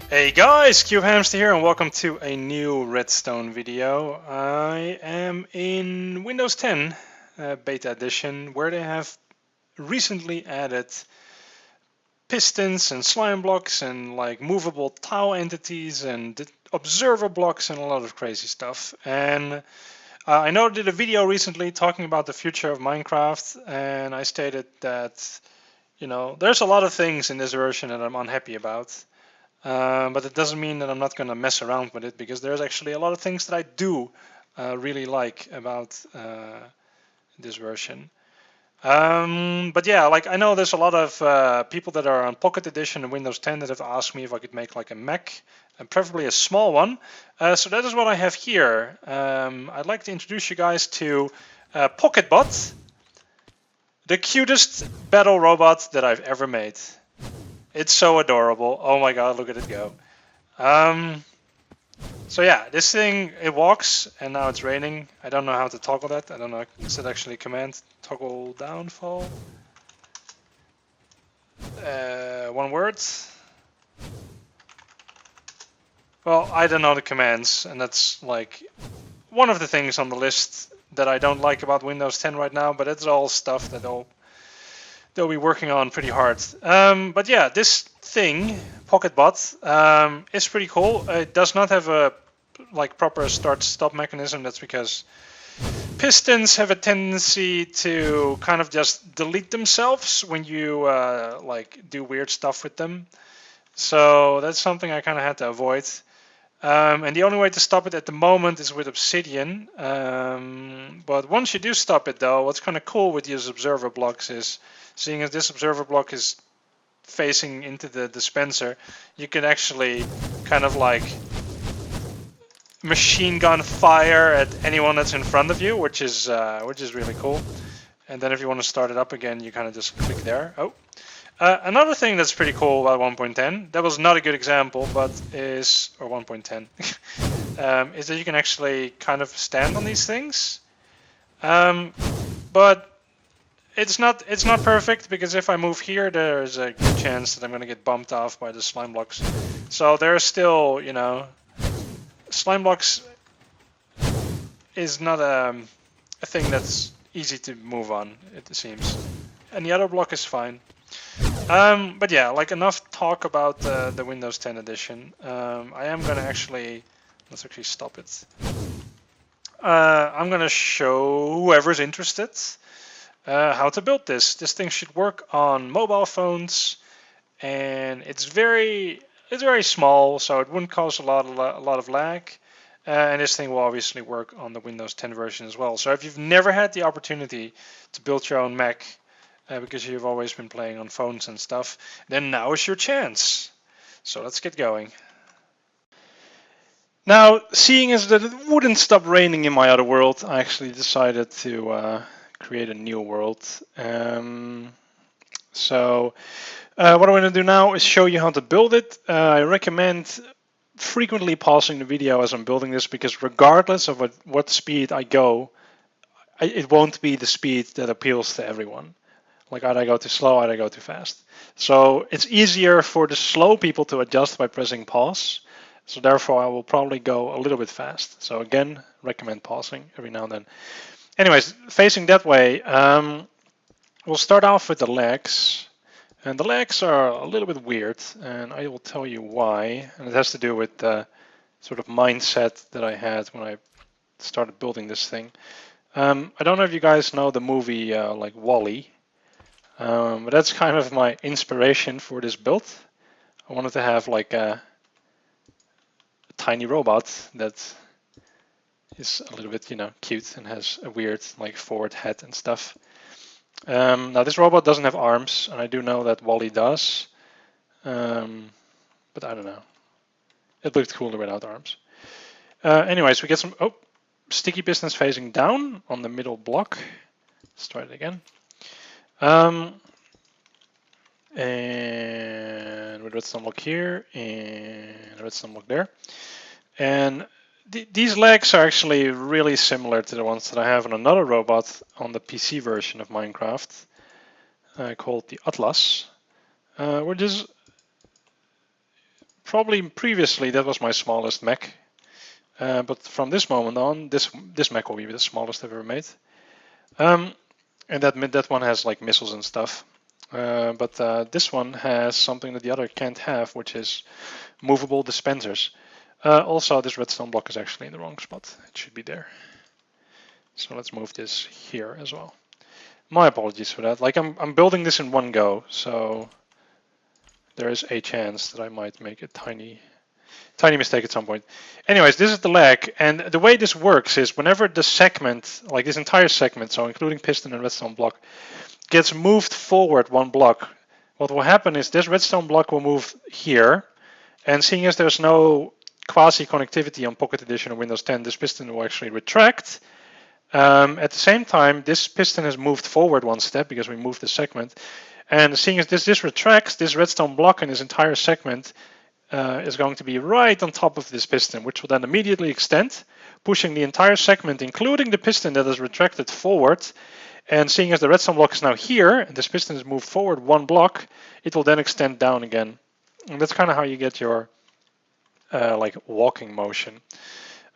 Hey guys, Cubehamster here and welcome to a new Redstone video. I am in Windows 10 Beta Edition where they have recently added pistons and slime blocks and like movable tile entities and observer blocks and a lot of crazy stuff. And I know I did a video recently talking about the future of Minecraft, and I stated that, there's a lot of things in this version that I'm unhappy about. But it doesn't mean that I'm not going to mess around with it, because there's actually a lot of things that I do really like about this version. But yeah, like I know there's a lot of people that are on Pocket Edition and Windows 10 that have asked me if I could make like a mech, and preferably a small one. So that is what I have here. I'd like to introduce you guys to PocketBot, the cutest battle robot that I've ever made. It's so adorable. Oh my god, look at it go. So yeah, this thing, it walks, and now it's raining. I don't know how to toggle that. I don't know, is it actually a command? Toggle downfall? One word? Well, I don't know the commands, and that's like one of the things on the list that I don't like about Windows 10 right now, but it's all stuff that they'll be working on pretty hard. But yeah, this thing, PocketBot, is pretty cool. It does not have a proper start-stop mechanism. That's because pistons have a tendency to kind of just delete themselves when you do weird stuff with them. So that's something I kind of had to avoid. And the only way to stop it at the moment is with obsidian. But once you do stop it though, what's kind of cool with these observer blocks is, seeing as this observer block is facing into the dispenser, you can actually kind of like machine gun fire at anyone that's in front of you, which is really cool. And then if you want to start it up again, you kind of just click there. Oh. Another thing that's pretty cool about 1.10, that was not a good example, but is, or 1.10, is that you can actually kind of stand on these things. But it's not perfect, because if I move here, there's a good chance that I'm going to get bumped off by the slime blocks. So there's still, slime blocks is not a thing that's easy to move on, it seems. And the other block is fine. But yeah, like enough talk about the Windows 10 edition. I am gonna let's actually stop it. I'm gonna show whoever's interested how to build this. This thing should work on mobile phones, and it's very small, so it wouldn't cause a lot of lag. And this thing will obviously work on the Windows 10 version as well. So if you've never had the opportunity to build your own mech, because you've always been playing on phones and stuff, then now is your chance. So let's get going. Now, seeing as that it wouldn't stop raining in my other world, I actually decided to create a new world. So what I'm going to do now is show you how to build it. I recommend frequently pausing the video as I'm building this, because regardless of what speed I go, it won't be the speed that appeals to everyone. Like either I go too slow, either I go too fast. So it's easier for the slow people to adjust by pressing pause. So therefore I will probably go a little bit fast. So again, recommend pausing every now and then. Anyways, facing that way, we'll start off with the legs. And the legs are a little bit weird, and I will tell you why. And it has to do with the sort of mindset that I had when I started building this thing. I don't know if you guys know the movie like WALL-E. But that's kind of my inspiration for this build. I wanted to have like a tiny robot that is a little bit, cute and has a weird like forward head and stuff. Now this robot doesn't have arms, and I do know that WALL-E does, but I don't know. It looked cooler without arms. Anyways, we get some sticky pistons facing down on the middle block. Let's try it again. And with redstone block here and redstone block there. And these legs are actually really similar to the ones that I have on another robot on the PC version of Minecraft called the Atlas, which is Probably previously that was my smallest mech, but from this moment on, this mech will be the smallest I've ever made. And that one has like missiles and stuff. But this one has something that the other can't have, which is movable dispensers. Also, this redstone block is actually in the wrong spot. It should be there. So let's move this here as well. My apologies for that. Like I'm building this in one go, so there is a chance that I might make a tiny mistake at some point. Anyways, this is the lag, and the way this works is whenever the segment, like this entire segment, so including piston and redstone block, gets moved forward one block, what will happen is this redstone block will move here, and seeing as there's no quasi-connectivity on Pocket Edition or Windows 10, this piston will actually retract. At the same time, this piston has moved forward one step because we moved the segment, and seeing as this retracts, this redstone block and this entire segment is going to be right on top of this piston, which will then immediately extend, pushing the entire segment, including the piston that is retracted forward. And seeing as the redstone block is now here, and this piston is moved forward one block, it will then extend down again. And that's kind of how you get your like walking motion.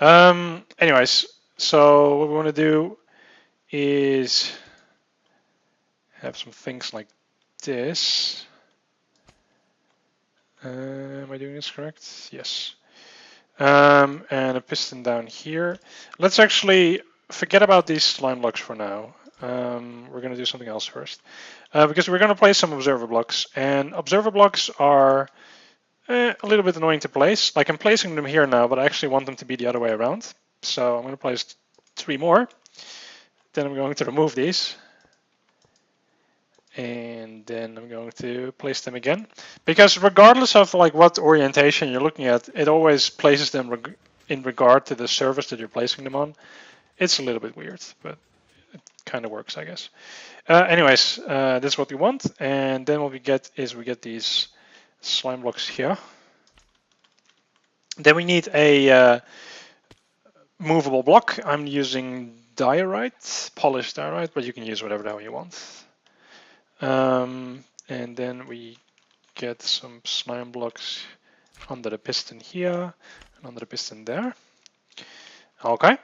Anyways, so what we want to do is have some things like this. Am I doing this correct? Yes. And a piston down here. Let's actually forget about these slime blocks for now. We're going to do something else first. Because we're going to place some observer blocks. And observer blocks are a little bit annoying to place. Like I'm placing them here now, but I actually want them to be the other way around. So I'm going to place 3 more. Then I'm going to remove these. And then I'm going to place them again, because regardless of like what orientation you're looking at, it always places them in regard to the surface that you're placing them on. It's a little bit weird, but it kind of works, I guess. Anyways, this is what we want, and then what we get is we get these slime blocks here. Then we need a movable block. I'm using diorite, polished diorite, but you can use whatever the hell you want. And then we get some slime blocks under the piston here and under the piston there. Okay.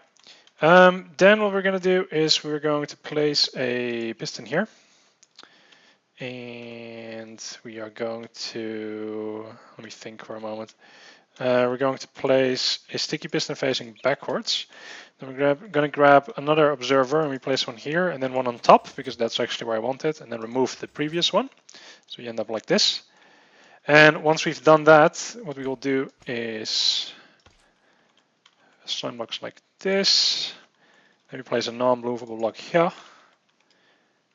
Then what we're going to do is we're going to place a piston here. And we are going to, let me think for a moment. We're going to place a sticky piston facing backwards. Then we're going to grab another observer and we place one here and then one on top, because that's actually where I want it, and then remove the previous one. So we end up like this. And once we've done that, what we will do is slime blocks like this. Then we place a non-movable block here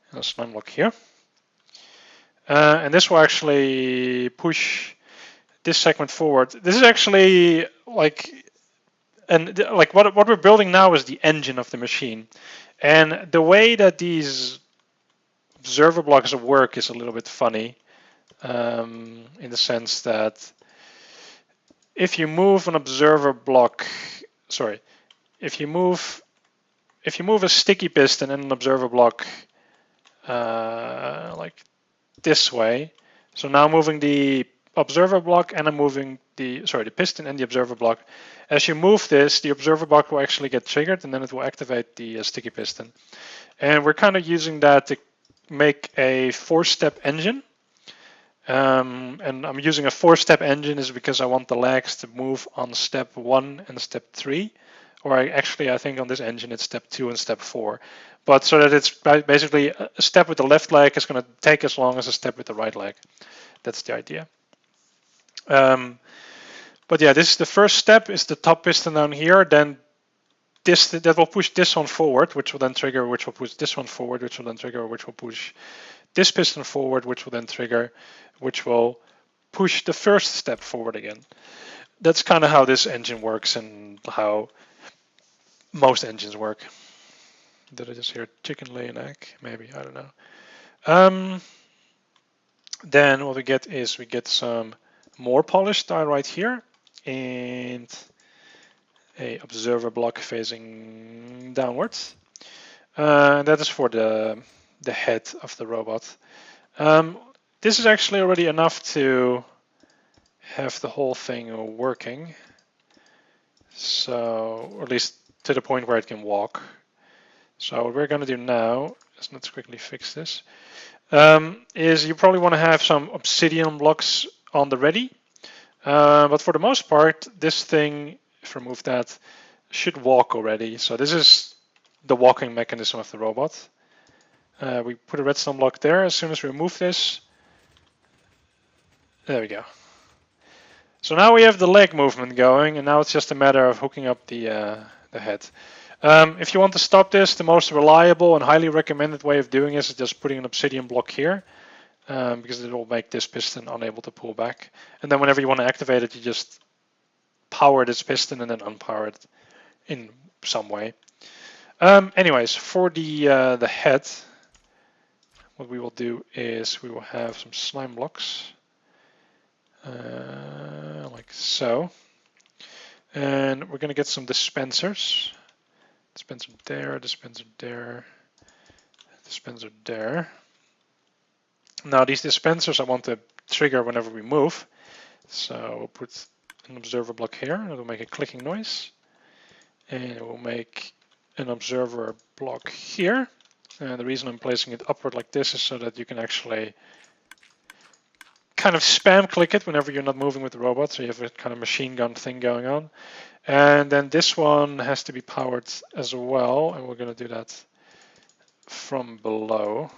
and a slime block here. And this will actually push this segment forward. This is actually like, and like what we're building now is the engine of the machine. And the way that these observer blocks work is a little bit funny, in the sense that if you move an observer block, sorry, if you move a sticky piston and an observer block like this way, so now moving the observer block and I'm moving the piston and the observer block. As you move this, the observer block will actually get triggered and then it will activate the sticky piston. And we're kind of using that to make a 4-step engine. And I'm using a 4-step engine is because I want the legs to move on step 1 and step 3. Or I think on this engine it's step 2 and step 4. But so that it's basically a step with the left leg is going to take as long as a step with the right leg. That's the idea. But yeah, this is the first step, is the top piston down here. Then that will push this one forward, which will then trigger, which will push this one forward, which will then trigger, which will push this piston forward, which will then trigger, which will push the first step forward again. That's kind of how this engine works and how most engines work. Did I just hear a chicken lay an egg? Maybe, I don't know. Then what we get is we get some more polished diorite here and a observer block facing downwards. That is for the head of the robot. This is actually already enough to have the whole thing working. So, or at least to the point where it can walk. So what we're going to do now is, let's quickly fix this, is you probably want to have some obsidian blocks on the ready. But for the most part, this thing, if I remove that, should walk already. So this is the walking mechanism of the robot. We put a redstone block there. As soon as we remove this, there we go. So now we have the leg movement going, and now it's just a matter of hooking up the head. If you want to stop this, the most reliable and highly recommended way of doing this is just putting an obsidian block here, because it will make this piston unable to pull back. And then whenever you want to activate it, you just power this piston and then unpower it in some way. Anyways, for the head, what we will do is we will have some slime blocks. Like so, and we're gonna get some dispensers. Dispenser there, dispenser there, dispenser there. Now these dispensers I want to trigger whenever we move, so we'll put an observer block here. It'll make a clicking noise, and it will make an observer block here. And the reason I'm placing it upward like this is so that you can actually kind of spam click it whenever you're not moving with the robot, so you have a kind of machine gun thing going on. And then this one has to be powered as well, and we're going to do that from below.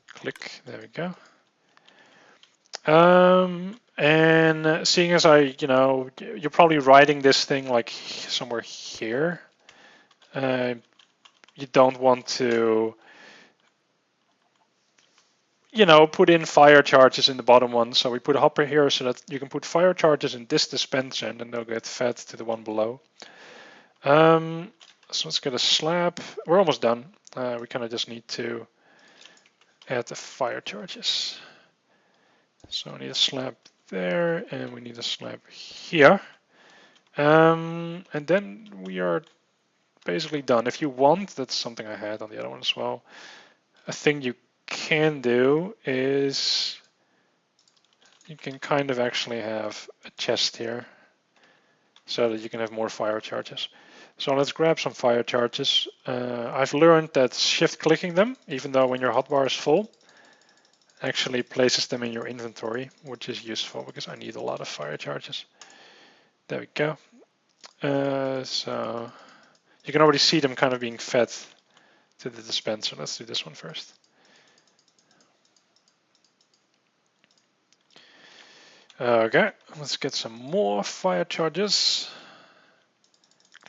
Click, there we go. And seeing as you're probably riding this thing like somewhere here, you don't want to put in fire charges in the bottom one. So we put a hopper here so that you can put fire charges in this dispenser and then they'll get fed to the one below. So let's get a slab. We're almost done. We kind of just need to add the fire charges. So we need a slab there and we need a slab here. And then we are basically done. If you want, that's something I had on the other one as well. A thing you can do is you can kind of actually have a chest here so that you can have more fire charges. So let's grab some fire charges. I've learned that shift clicking them, even though when your hotbar is full, actually places them in your inventory, which is useful because I need a lot of fire charges. There we go. So you can already see them kind of being fed to the dispenser. Let's do this one first. Okay, let's get some more fire charges.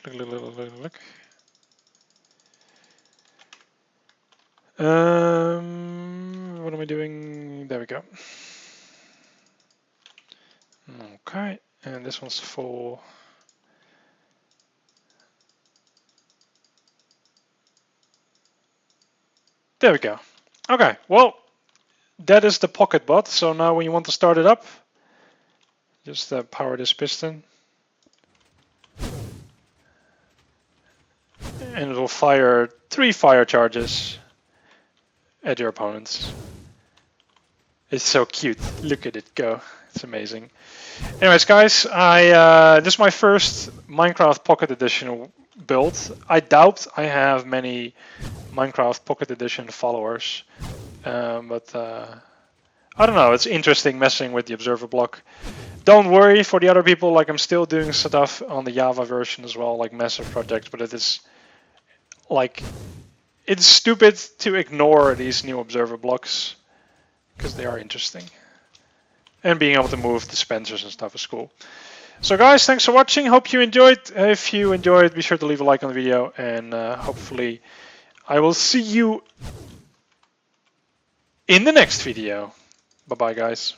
Look. What am I doing? There we go. Okay, and this one's full. There we go. Okay, well, that is the pocket bot. So now when you want to start it up, just power this piston. And it will fire 3 fire charges at your opponents. It's so cute. Look at it go. It's amazing. Anyways, guys, this is my first Minecraft Pocket Edition build. I doubt I have many Minecraft Pocket Edition followers, but I don't know. It's interesting messing with the observer block. Don't worry for the other people. Like, I'm still doing stuff on the Java version as well, like massive projects. But it is like, it's stupid to ignore these new observer blocks because they are interesting. And being able to move dispensers and stuff is cool. So guys, thanks for watching. Hope you enjoyed. If you enjoyed, be sure to leave a like on the video, and hopefully I will see you in the next video. Bye bye, guys.